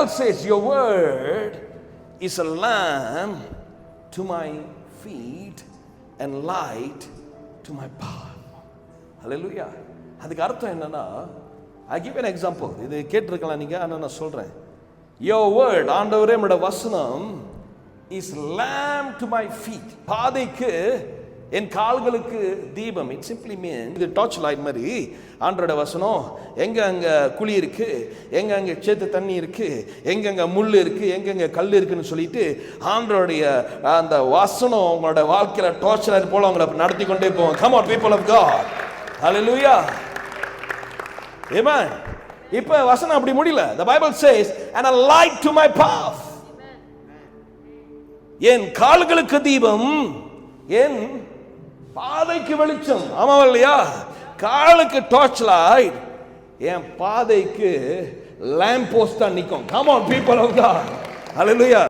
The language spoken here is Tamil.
Bible says your word is a lamp to my feet and light to my path. Hallelujah. அதுக்கு அர்த்தம் என்னன்னா, I give an example. இது கேட்டிருக்கலாம் நீங்க, ஆனா நான் சொல்றேன். Your word, ஆண்டவரே உம்முடைய வசனம் is lamp to my feet. பாதைக்கு என் கால்களுக்கு தீபம். It simply means இது டார்ச் லைட் மாதிரி. ஆண்டவருடைய வசனம் எங்க அங்க குழி இருக்கு, எங்க அங்க சேத்து தண்ணி இருக்கு, எங்க அங்க முள் இருக்கு, எங்க அங்க கல் இருக்குன்னு சொல்லிட்டு ஆண்டவருடைய அந்த வசனம் உங்களோட வாழ்க்கையில டார்ச் லைட் போல உங்களை நடத்தி கொண்டே போகும். Come on people of God. Hallelujah. Amen. இப்ப வசனம் அப்படி முடியல. The Bible says and a light to my path. என் கால்களுக்கு தீபம், என் பாதைக்கு வெளிச்சம். ஆமா இல்லையா? காலுக்கு டார்ச் லைட், என் பாதைக்கு லேம்ப் போஸ்ட் தான் நிக்கும். Come on people of God. Hallelujah.